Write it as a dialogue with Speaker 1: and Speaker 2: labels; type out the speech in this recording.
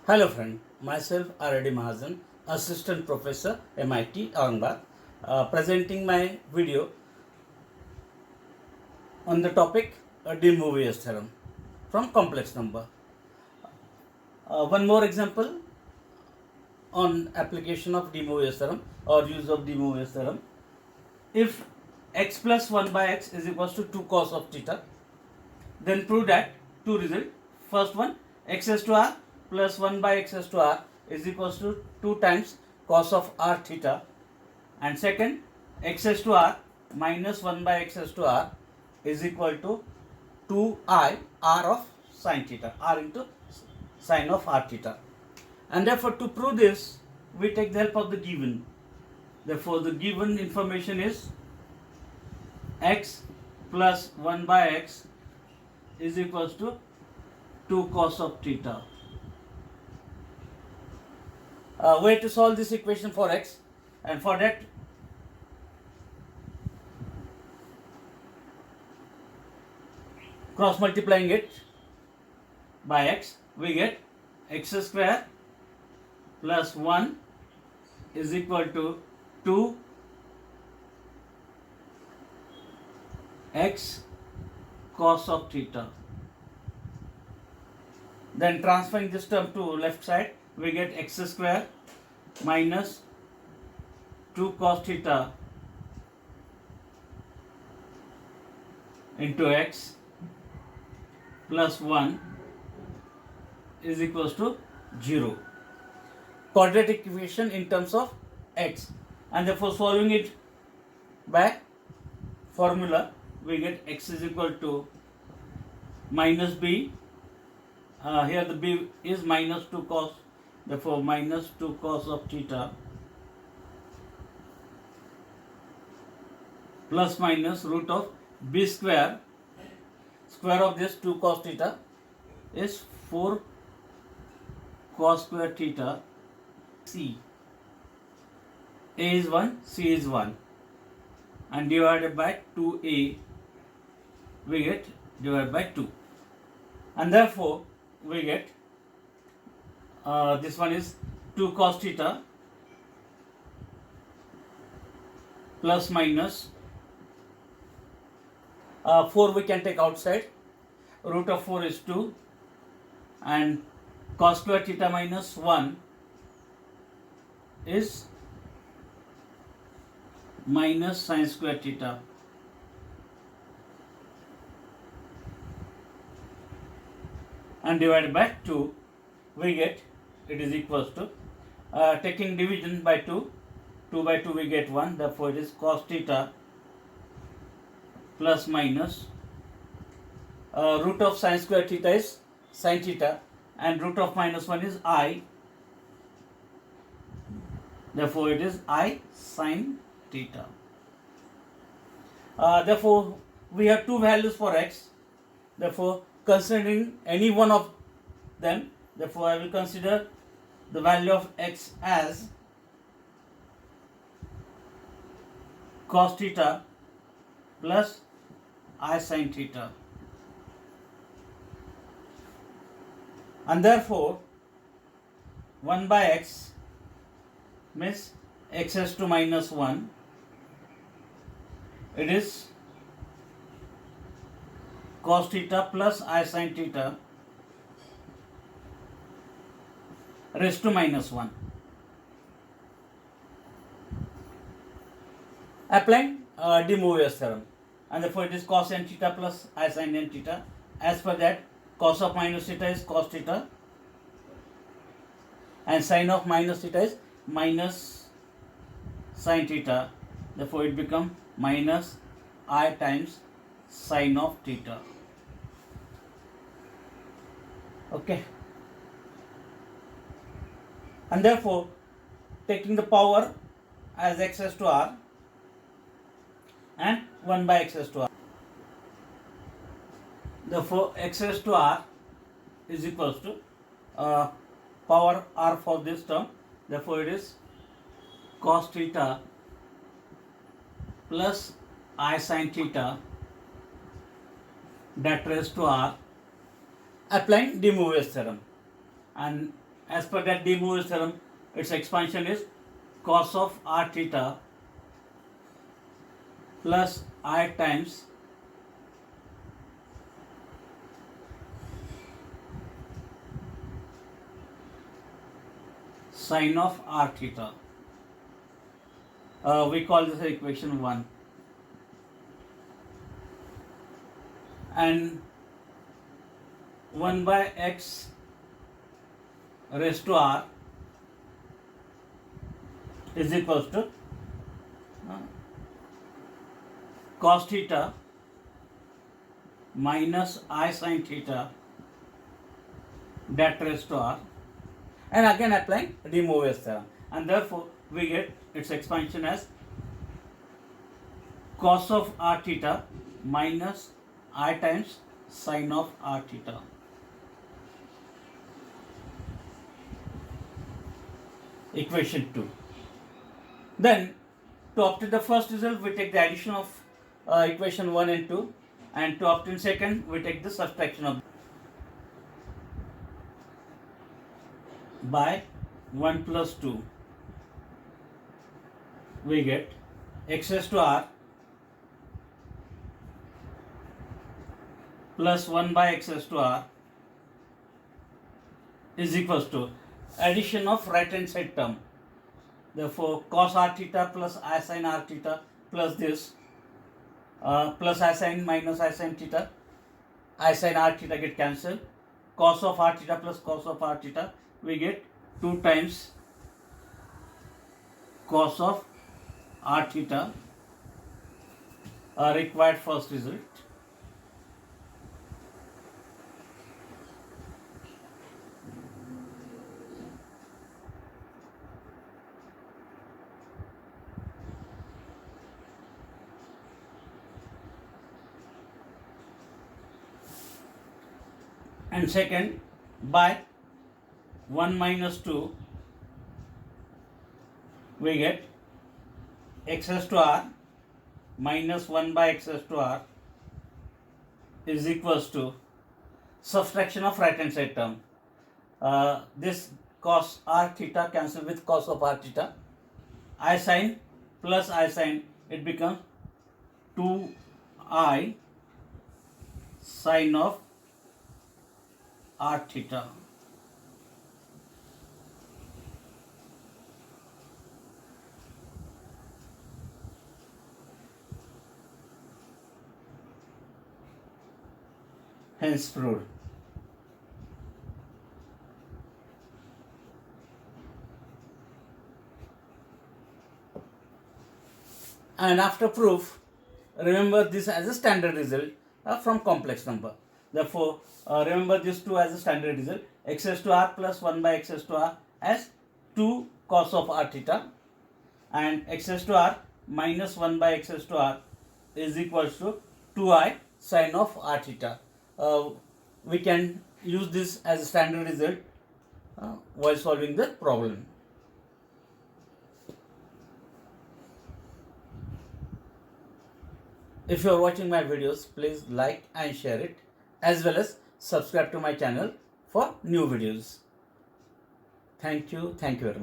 Speaker 1: Hello friend, myself R.D. Mahajan, Assistant Professor MIT Aurangabad, presenting my video on the topic De Moivre's theorem from complex number. One more example on application of De Moivre's theorem or use of De Moivre's theorem. If x plus 1 by x is equals to 2 cos of theta, then prove that two results. First one, x raised to r plus 1 by x raised to r is equals to 2 times cos of r theta, and second, x raised to r minus 1 by x raised to r is equal to 2i r of sin theta, r into sin of r theta. And therefore to prove this we take the help of the given. Therefore the given information is x plus 1 by x is equals to 2 cos of theta. Way to solve this equation for x, and for that cross multiplying it by x, we get x square plus 1 is equal to 2 x cos of theta. Then transferring this term to left side, we get x square minus 2 cos theta into x plus 1 is equals to 0. Quadratic equation in terms of x, and therefore solving it by formula, we get x is equal to minus b. Here the b is minus 2 cos, therefore minus 2 cos of theta plus minus root of b square. Square of this 2 cos theta is 4 cos square theta. C. A is 1, C is 1, and divided by 2a, we get divided by 2, and therefore we get this one is 2 cos theta plus minus 4 we can take outside, root of 4 is 2, and cos square theta minus 1 is minus sin square theta. And divided by 2, we get it is equals to, taking division by 2, 2 by 2 we get 1, therefore it is cos theta plus minus root of sin square theta is sin theta, and root of minus 1 is I, therefore it is I sin theta. Therefore we have two values for x, therefore considering any one of them, therefore I will consider the value of x as cos theta plus I sin theta, and therefore 1 by x means x raised to minus 1, it is cos theta plus I sin theta raised to minus 1. Applying De Moivre's theorem, and therefore it is cos n theta plus I sin n theta. As per that, cos of minus theta is cos theta, and sin of minus theta is minus sin theta, therefore it becomes minus I times sin of theta. Okay, and therefore taking the power as x raised to r and 1 by x raised to r, therefore x raised to r is equals to power r for this term, therefore it is cos theta plus I sin theta that raised to r, applying De Moivre's theorem, and As per that de Moivre's theorem, its expansion is cos of r theta plus I times sine of r theta. We call this equation 1. And 1 by x raised to r is equals to cos theta minus I sin theta that raised to r, and again applying de Moivre's theorem, and therefore we get its expansion as cos of r theta minus I times sine of r theta. Equation 2. Then to obtain the first result, we take the addition of equation 1 and 2, and to obtain second, we take the subtraction of by 1 plus 2. We get x raised to r plus 1 by x raised to r is equals to addition of right hand side term. Therefore, cos r theta plus I sin r theta plus this plus I sin minus I sin theta, I sin r theta get cancelled. Cos of r theta plus cos of r theta, we get 2 times cos of r theta, required first result. And second, by 1 minus 2, we get x raised to r minus 1 by x raised to r is equals to subtraction of right hand side term. This cos r theta cancel with cos of r theta. I sin plus I sin, it becomes 2I sin of r theta. Hence proved. And after proof, remember this as a standard result from complex number. Therefore, remember this 2 as a standard result. X raised to r plus 1 by x raised to r as 2 cos of r theta, and x raised to r minus 1 by x raised to r is equals to 2I sin of r theta. We can use this as a standard result while solving the problem. If you are watching my videos, please like and share it, as well as subscribe to my channel for new videos. Thank you very much.